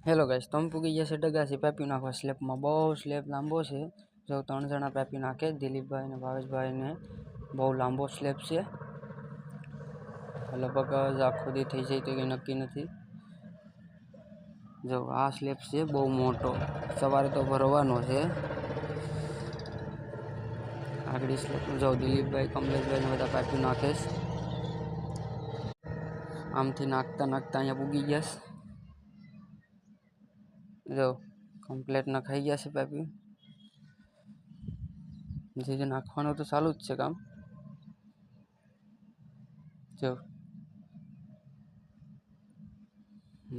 Hello guys, તમે પૂગી ગયા છે ડગાસી પેપી નાખવા સ્લેબમાં. બહુ સ્લેબ લાંબો છે. જો 3 જણા પેપી નાખે, દિલીપભાઈ ને ભાવેશભાઈ ને. બહુ લાંબો સ્લેબ છે. લગભગ આખો દી થઈ જાય તો કંઈ નક્કી નથી. જો આ સ્લેબ છે બહુ મોટો, સવારે તો ભરવાનો છે. આગળ સ્લેબ જો દિલીપભાઈ કમલેશભાઈ ને બધા પેપી નાખે. આમથી નાખતા નાખતા અહીંયા પૂગી ગયા. જો કમ્પ્લેટ નખાઈ ગયા છે પેપી. જે નાખવાનું તો ચાલુ જ છે કામ. જો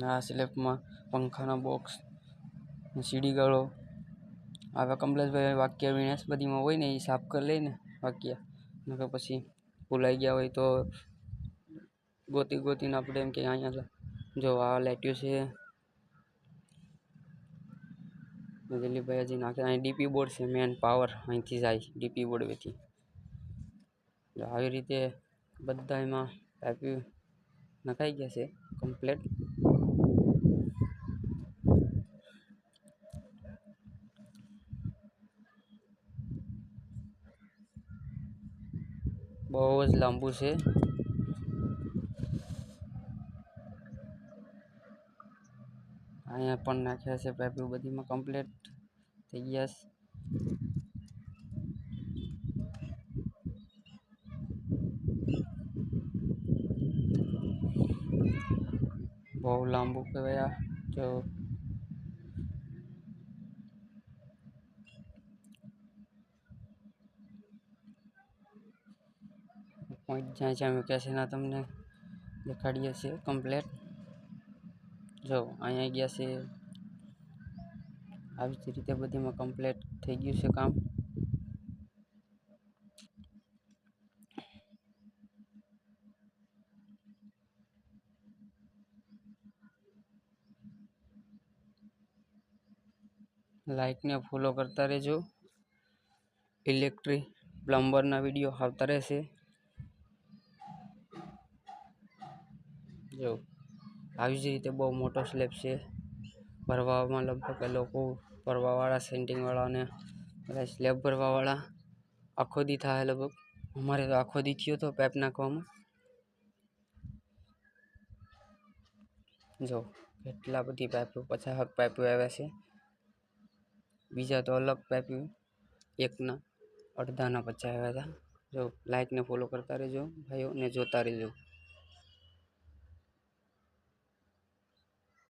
આ સ્લેબમાં પંખાના બોક્સ, સીડી ગાળો. હવે કમલેશભાઈ વાક્ય વિનાશ બધીમાં હોય ને એ સાફ કરી લઈને વાક્ય, નકર પછી ભૂલાઈ ગયા હોય તો ગોતીને આપણે એમ કે અહીંયા જો આ લાઈટ્યું છે. દિલીપભાઈ હજી નાખે. અહીં ડીપી બોર્ડ છે, મેન પાવર અહીંથી જાય ડીપી બોર્ડથી. આવી રીતે બધા એમાં પેપી નખાઈ ગયા છે કમ્પ્લેટ. બહુ જ લાંબુ છે. અહીંયા પણ નાખ્યા છે પેપી, બધીમાં કમ્પ્લેટ થઈ ગયા છે. બહુ લાંબુ કહેવાય. જો પોઈન્ટ જ્યાં જ્યાં મૂક્યા છે એના તમને દેખાડીએ છીએ કમ્પ્લેટ. જો અહીંયા ગયા છે. આવી જ રીતે બધીમાં કમ્પ્લેટ થઈ ગયું છે કામ. લાઈકને ફોલો કરતા રહેજો. ઇલેક્ટ્રિક પ્લમ્બરના વિડીયો આવતા રહેશે. જો આવી જ રીતે બહુ મોટો સ્લેબ છે. ભરવામાં લગભગ લોકો ભરવાવાળા, સેન્ટિંગવાળાને બધા સ્લેબ ભરવાવાળા આખો દી થાય લગભગ. અમારે તો આખો દી થયો તો પેપ નાખવામાં. જો કેટલા બધી પાઇપો, 50 પાઇપો આવ્યા છે. બીજા તો અલગ પાઇપ એકના અડધાના 50 આવ્યા હતા. જો લાઈકને ફોલો કરતા રહેજો ભાઈઓ ને જોતા રહેજો.